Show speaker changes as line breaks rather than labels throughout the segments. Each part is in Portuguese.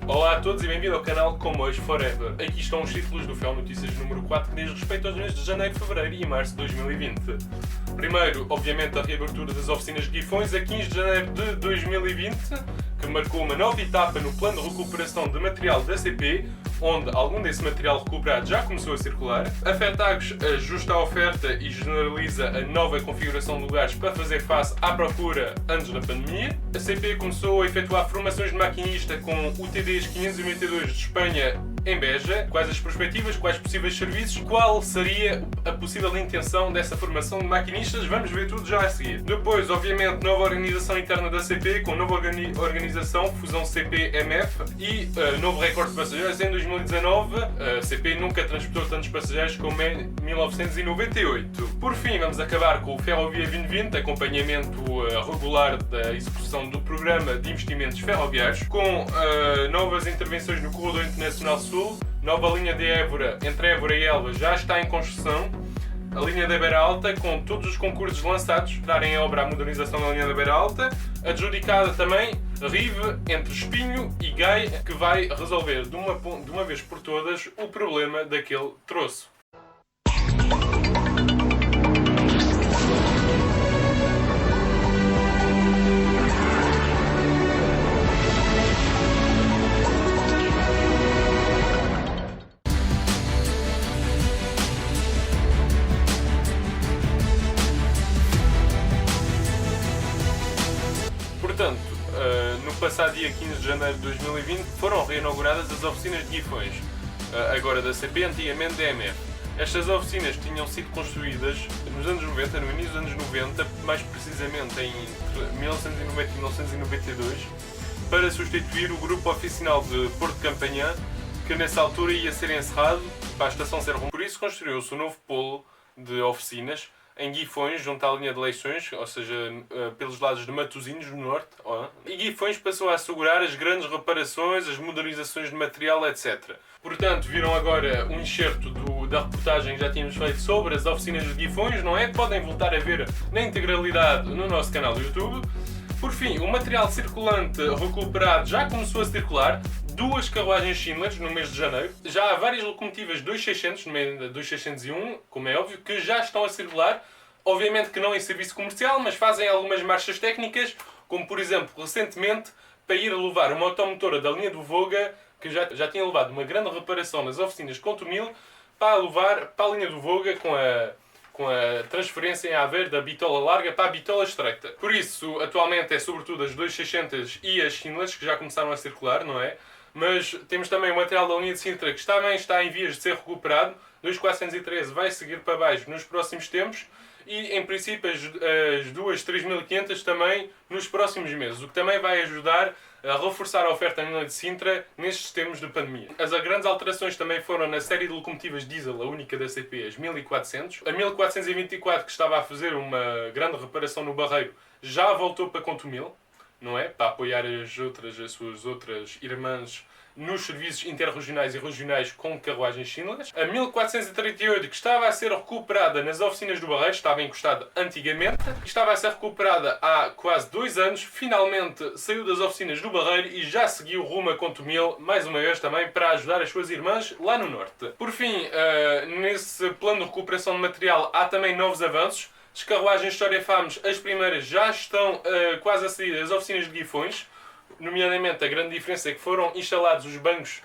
Olá a todos e bem-vindo ao canal Comboios Forever. Aqui estão os títulos do FEL Notícias número 4 que diz respeito aos meses de janeiro, fevereiro e março de 2020. Primeiro, obviamente, a reabertura das oficinas de Guifões a 15 de janeiro de 2020, que marcou uma nova etapa no plano de recuperação de material da CP, onde algum desse material recuperado já começou a circular. A Fertags ajusta a oferta e generaliza a nova configuração de lugares para fazer face à procura antes da pandemia. A CP começou a efetuar formações de maquinista com UTDs 592 de Espanha em Beja. Quais as perspectivas, quais possíveis serviços, qual seria a possível intenção dessa formação de maquinistas? Vamos ver tudo já a seguir. Depois, obviamente, nova organização interna da CP, com nova organização, fusão CP-MF e novo recorde de passageiros em 2019. A CP nunca transportou tantos passageiros como em 1998. Por fim, vamos acabar com o Ferrovia 2020, acompanhamento regular da execução do programa de investimentos ferroviários, com novas intervenções no Corredor Internacional Sul, nova linha de Évora, entre Évora e Elva, já está em construção. A linha da Beira Alta, com todos os concursos lançados, darem em obra a modernização da linha da Beira Alta. Adjudicada também Rive, entre Espinho e Gai, que vai resolver de uma vez por todas o problema daquele troço. Portanto, no passado dia 15 de janeiro de 2020 foram reinauguradas as oficinas de Guifões, agora da CP, antigamente da MF. Estas oficinas tinham sido construídas nos anos 90, no início dos anos 90, mais precisamente em 1990 e 1992, para substituir o grupo oficinal de Porto de Campanhã, que nessa altura ia ser encerrado para a estação ser rumor. Por isso construiu-se um novo polo de oficinas em Guifões, junto à linha de Leixões, ou seja, pelos lados de Matosinhos, no norte. E Guifões passou a assegurar as grandes reparações, as modernizações de material, etc. Portanto, viram agora um enxerto da reportagem que já tínhamos feito sobre as oficinas de Guifões, não é? Podem voltar a ver na integralidade no nosso canal do YouTube. Por fim, o material circulante recuperado já começou a circular. 2 carruagens Schindler no mês de janeiro. Já há várias locomotivas 2600, nomeadamente 2601, como é óbvio, que já estão a circular. Obviamente que não em serviço comercial, mas fazem algumas marchas técnicas, como por exemplo, recentemente, para ir a levar uma automotora da linha do Voga, que já tinha levado uma grande reparação nas oficinas de Contumil, para levar para a linha do Voga com a transferência em Aveiro da bitola larga para a bitola estreita. Por isso, atualmente é sobretudo as 2600 e as Schindlers que já começaram a circular, não é? Mas temos também o material da linha de Sintra que também está em vias de ser recuperado. 2413 vai seguir para baixo nos próximos tempos e, em princípio, as duas 3500 também nos próximos meses, o que também vai ajudar a reforçar a oferta na linha de Sintra nestes tempos de pandemia. As grandes alterações também foram na série de locomotivas diesel, a única da CP, as 1400. A 1424, que estava a fazer uma grande reparação no Barreiro, já voltou para Contumil, não é? Para apoiar as suas outras irmãs nos serviços interregionais e regionais com carruagens Schindler. A 1438, que estava a ser recuperada nas oficinas do Barreiro, estava encostada antigamente, estava a ser recuperada há quase 2 anos, finalmente saiu das oficinas do Barreiro e já seguiu rumo a Contumil, mais uma vez também, para ajudar as suas irmãs lá no norte. Por fim, nesse plano de recuperação de material há também novos avanços. As carruagens História Fames, as primeiras, já estão quase a sair das oficinas de Guifões. Nomeadamente, a grande diferença é que foram instalados os bancos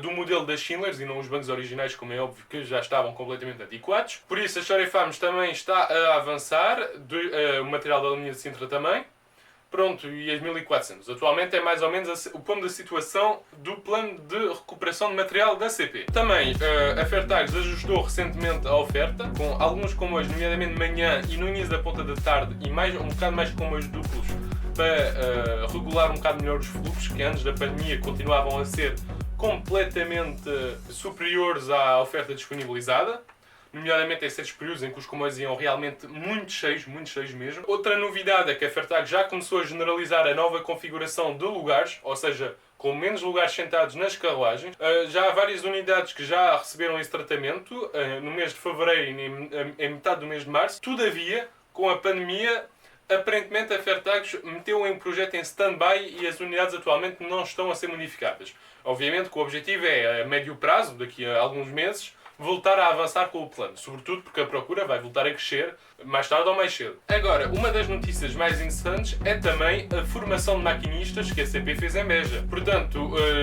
do modelo das Schindlers e não os bancos originais, como é óbvio, que já estavam completamente antiquados. Por isso, a História Fames também está a avançar, o material da linha de Sintra também. Pronto, e as 1400. Atualmente é mais ou menos o ponto da situação do plano de recuperação de material da CP. Também a Fertags ajustou recentemente a oferta, com alguns comboios, nomeadamente de manhã e no início da ponta da tarde, e um bocado mais comboios duplos, para regular um bocado melhor os fluxos, que antes da pandemia continuavam a ser completamente superiores à oferta disponibilizada. Nomeadamente em certos períodos em que os comboios iam realmente muito cheios mesmo. Outra novidade é que a Fertag já começou a generalizar a nova configuração de lugares, ou seja, com menos lugares sentados nas carruagens. Já há várias unidades que já receberam esse tratamento no mês de fevereiro e em metade do mês de março. Todavia, com a pandemia, Aparentemente a Fairtax meteu um projeto em stand-by e as unidades atualmente não estão a ser modificadas. Obviamente que o objetivo é, a médio prazo, daqui a alguns meses, voltar a avançar com o plano. Sobretudo porque a procura vai voltar a crescer mais tarde ou mais cedo. Agora, uma das notícias mais interessantes é também a formação de maquinistas que a CP fez em Beja. Portanto,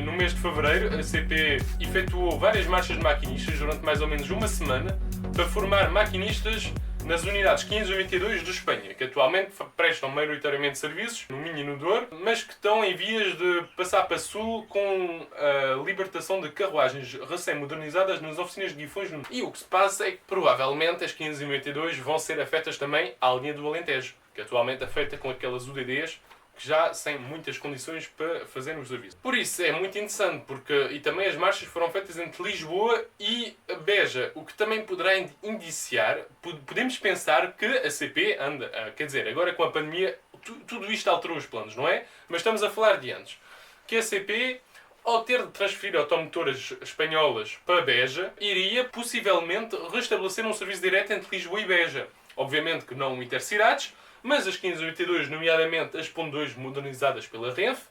no mês de fevereiro, a CP efetuou várias marchas de maquinistas durante mais ou menos uma semana para formar maquinistas nas unidades 1522 de Espanha, que atualmente prestam maioritariamente serviços no Minho e no Douro, mas que estão em vias de passar para Sul com a libertação de carruagens recém-modernizadas nas oficinas de Guifões. E o que se passa é que provavelmente as 1522 vão ser afetas também à linha do Alentejo, que atualmente é feita com aquelas UDDs que já sem muitas condições para fazer o serviço. Por isso é muito interessante, porque e também as marchas foram feitas entre Lisboa e Beja, o que também poderá indiciar, podemos pensar que a CP anda, quer dizer, agora com a pandemia, tudo isto alterou os planos, não é? Mas estamos a falar de antes. Que a CP, ao ter de transferir automotoras espanholas para Beja, iria possivelmente restabelecer um serviço direto entre Lisboa e Beja. Obviamente que não intercidades, mas as 1582, nomeadamente as PON2 modernizadas pela Renfe,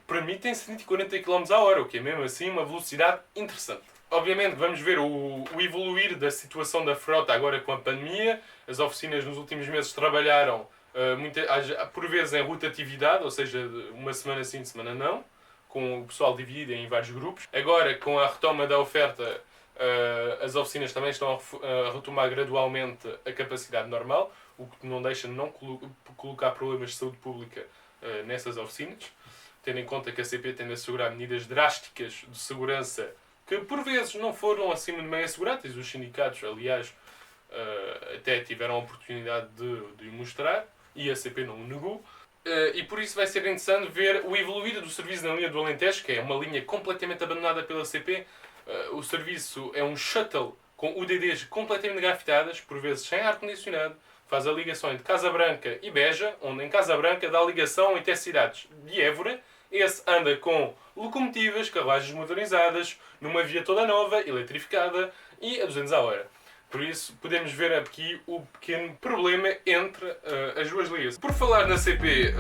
permitem 140 km/h, o que é mesmo assim uma velocidade interessante. Obviamente vamos ver o evoluir da situação da frota agora com a pandemia. As oficinas nos últimos meses trabalharam por vezes em rotatividade, ou seja, uma semana sim, semana não, com o pessoal dividido em vários grupos. Agora, com a retoma da oferta, as oficinas também estão a retomar gradualmente a capacidade normal, o que não deixa de não colocar problemas de saúde pública nessas oficinas, tendo em conta que a CP tem de assegurar medidas drásticas de segurança que por vezes não foram acima de meio asseguradas. Os sindicatos, aliás, até tiveram a oportunidade de o mostrar e a CP não o negou. E por isso vai ser interessante ver o evoluir do serviço na linha do Alentejo, que é uma linha completamente abandonada pela CP. O serviço é um shuttle com UDDs completamente grafitadas, por vezes sem ar-condicionado, faz a ligação entre Casa Branca e Beja, onde em Casa Branca dá a ligação entre as cidades de Évora. Esse anda com locomotivas, carruagens modernizadas, numa via toda nova, eletrificada e a 200 a hora. Por isso, podemos ver aqui o pequeno problema entre as duas linhas. Por falar na CP,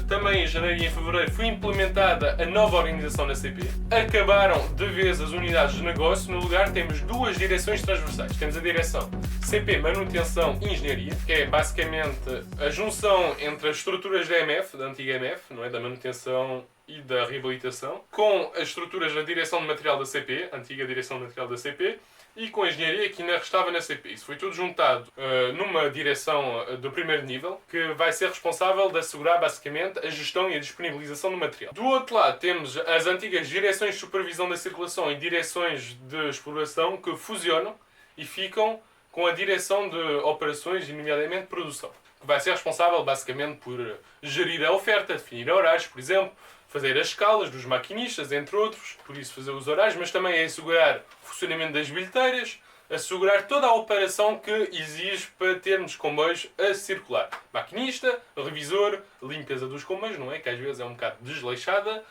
também em janeiro e em fevereiro foi implementada a nova organização na CP. Acabaram de vez as unidades de negócio. No lugar temos duas direções transversais. Temos a direção CP Manutenção e Engenharia, que é basicamente a junção entre as estruturas da MF, da antiga MF, não é? Da manutenção e da reabilitação, com as estruturas da direção de material da CP, antiga direção de material da CP, e com a engenharia que ainda restava na CP. Isso foi tudo juntado numa direção do primeiro nível, que vai ser responsável de assegurar basicamente a gestão e a disponibilização do material. Do outro lado temos as antigas direções de supervisão da circulação e direções de exploração que fusionam e ficam com a direção de operações e nomeadamente produção, que vai ser responsável basicamente por gerir a oferta, definir horários, por exemplo, fazer as escalas dos maquinistas, entre outros, por isso fazer os horários, mas também é assegurar o funcionamento das bilheteiras, assegurar toda a operação que exige para termos comboios a circular. Maquinista, revisor, limpeza dos comboios, não é? Que às vezes é um bocado desleixada,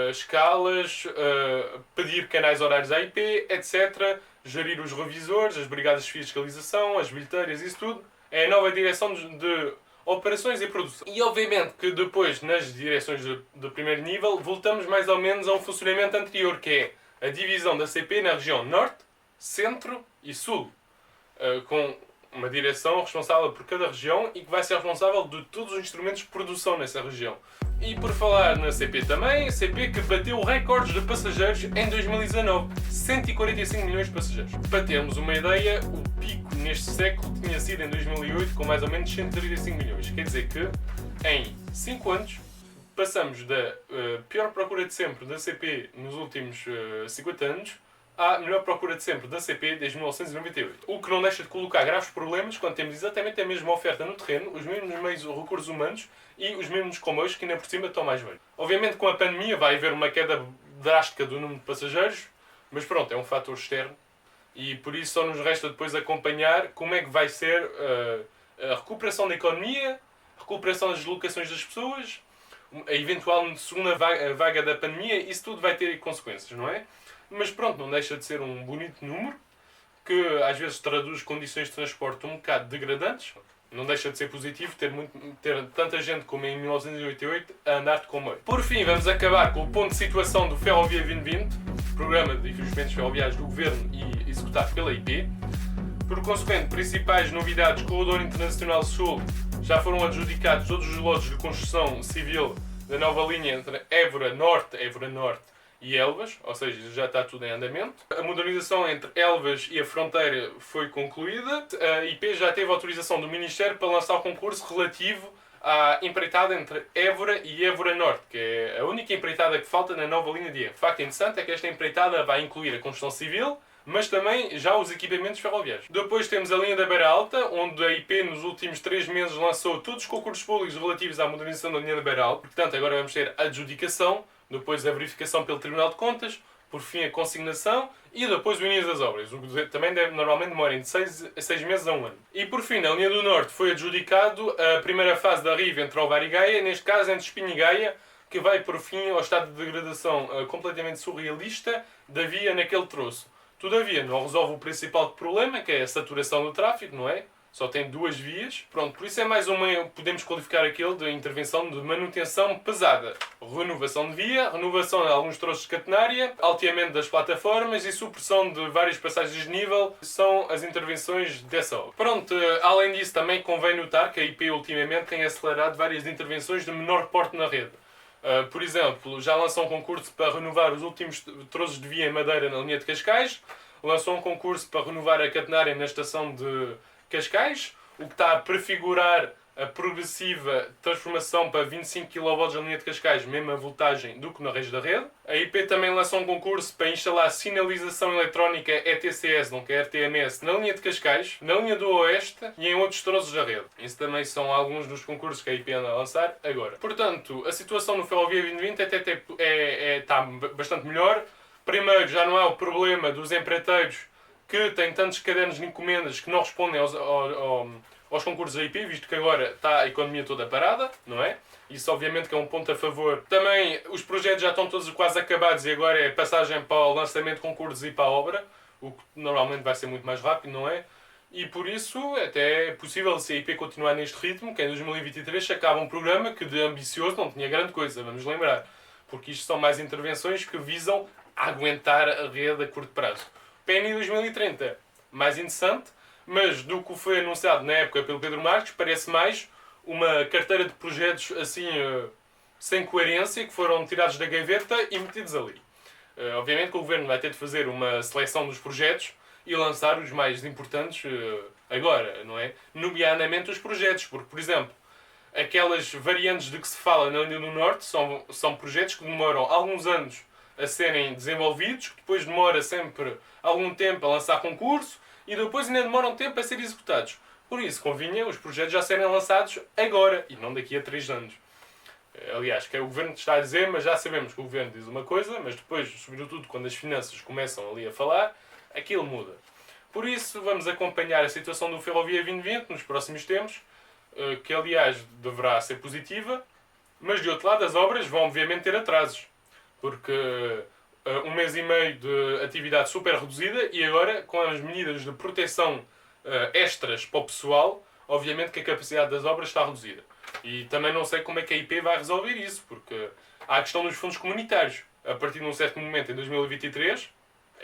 escalas, pedir canais horários à IP, etc. Gerir os revisores, as brigadas de fiscalização, as bilheteiras, isso tudo. É a nova direção de operações e produção. E obviamente que depois, nas direções de primeiro nível, voltamos mais ou menos a um funcionamento anterior, que é a divisão da CP na região Norte, Centro e Sul, com uma direção responsável por cada região e que vai ser responsável de todos os instrumentos de produção nessa região. E por falar na CP também, a CP que bateu recordes de passageiros em 2019, 145 milhões de passageiros. Para termos uma ideia, o pico neste século tinha sido em 2008 com mais ou menos 135 milhões. Quer dizer que em 5 anos passamos da pior procura de sempre da CP nos últimos 50 anos à melhor procura de sempre da CP desde 1998. O que não deixa de colocar graves problemas quando temos exatamente a mesma oferta no terreno, os mesmos meios recursos humanos e os mesmos comboios que ainda por cima estão mais velhos. Obviamente com a pandemia vai haver uma queda drástica do número de passageiros, mas pronto, é um fator externo e por isso só nos resta depois acompanhar como é que vai ser a recuperação da economia, a recuperação das deslocações das pessoas, a eventual segunda vaga da pandemia, isso tudo vai ter consequências, não é? Mas pronto, não deixa de ser um bonito número, que às vezes traduz condições de transporte um bocado degradantes, não deixa de ser positivo ter tanta gente como em 1988 a andar de comboio. Por fim, vamos acabar com o ponto de situação do Ferrovia 2020, programa de investimentos ferroviários do Governo e executado pela IP. Por consequente, principais novidades: Corredor Internacional Sul, já foram adjudicados todos os lotes de construção civil da nova linha entre Évora Norte e Elvas, ou seja, já está tudo em andamento. A modernização entre Elvas e a fronteira foi concluída. A IP já teve autorização do Ministério para lançar o concurso relativo à empreitada entre Évora e Évora Norte, que é a única empreitada que falta na nova linha de Évora. O facto interessante é que esta empreitada vai incluir a construção civil, mas também já os equipamentos ferroviários. Depois temos a linha da Beira Alta, onde a IP nos últimos 3 meses lançou todos os concursos públicos relativos à modernização da linha da Beira Alta. Portanto, agora vamos ter a adjudicação, depois a verificação pelo Tribunal de Contas, por fim a consignação e depois o início das obras, o que também normalmente demora de 6 meses a 1 ano. E por fim, na linha do Norte foi adjudicado a primeira fase da RIV entre Ovar e Gaia, neste caso entre Espinho e Gaia, que vai por fim ao estado de degradação completamente surrealista da via naquele troço. Todavia, não resolve o principal problema, que é a saturação do tráfego, não é? Só tem 2 vias. Pronto, por isso é mais podemos qualificar aquele de intervenção de manutenção pesada. Renovação de via, renovação de alguns troços de catenária, alteamento das plataformas e supressão de várias passagens de nível são as intervenções dessa obra. Pronto, além disso também convém notar que a IP ultimamente tem acelerado várias intervenções de menor porte na rede. Por exemplo, já lançou um concurso para renovar os últimos troços de via em madeira na linha de Cascais, lançou um concurso para renovar a catenária na estação de Cascais, o que está a prefigurar a progressiva transformação para 25 kV na linha de Cascais, mesma voltagem do que na rede da rede. A IP também lançou um concurso para instalar sinalização eletrónica ETCS, não que é RTMS, na linha de Cascais, na linha do Oeste e em outros troços da rede. Isso também são alguns dos concursos que a IP anda a lançar agora. Portanto, a situação no Ferrovia 2020 está bastante melhor. Primeiro, já não há o problema dos empreiteiros que têm tantos cadernos de encomendas que não respondem aos concursos da IP, visto que agora está a economia toda parada, não é? Isso obviamente que é um ponto a favor. Também os projetos já estão todos quase acabados e agora é passagem para o lançamento de concursos e para a obra, o que normalmente vai ser muito mais rápido, não é? E por isso até é possível, se a IP continuar neste ritmo, que em 2023 se acaba um programa que de ambicioso não tinha grande coisa, vamos lembrar. Porque isto são mais intervenções que visam aguentar a rede a curto prazo. PNI 2030, mais interessante, mas do que foi anunciado na época pelo Pedro Marques, parece mais uma carteira de projetos assim, sem coerência, que foram tirados da gaveta e metidos ali. Obviamente que o Governo vai ter de fazer uma seleção dos projetos e lançar os mais importantes agora, não é? Nomeadamente os projetos, porque, por exemplo, aquelas variantes de que se fala na linha do Norte são projetos que demoram alguns anos a serem desenvolvidos, que depois demora sempre algum tempo a lançar concurso e depois ainda demoram tempo a ser executados. Por isso, convinha os projetos já serem lançados agora e não daqui a 3 anos. Aliás, que é o Governo que está a dizer, mas já sabemos que o Governo diz uma coisa, mas depois, sobretudo quando as finanças começam ali a falar, aquilo muda. Por isso, vamos acompanhar a situação do Ferrovia 2020 nos próximos tempos, que aliás deverá ser positiva, mas de outro lado as obras vão obviamente ter atrasos. Porque 1 mês e meio de atividade super reduzida e agora com as medidas de proteção extras para o pessoal, obviamente que a capacidade das obras está reduzida. E também não sei como é que a IP vai resolver isso, porque há a questão dos fundos comunitários. A partir de um certo momento, em 2023,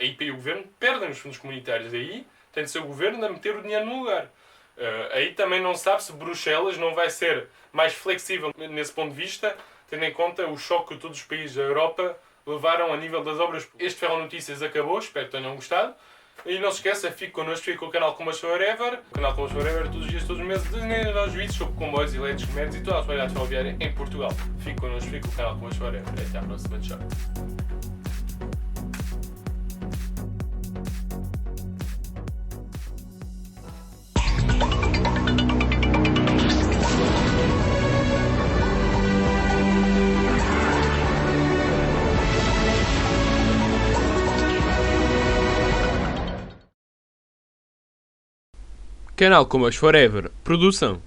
a IP e o Governo perdem os fundos comunitários. Aí tem de ser o Governo a meter o dinheiro no lugar. Aí também não sabe se Bruxelas não vai ser mais flexível nesse ponto de vista, tendo em conta o choque que todos os países da Europa levaram a nível das obras. Este Ferro Notícias acabou, espero que tenham gostado. E não se esqueça, fique connosco, fique com o canal Comboios Forever. O canal Comboios Forever todos os dias, todos os meses, desenhos vídeos sobre comboios, elétricos, médios e toda a atualidade ferroviária em Portugal. Fique connosco, fique com o canal Comboios Forever. Até à próxima, tchau.
Canal Comboios Forever. Produção.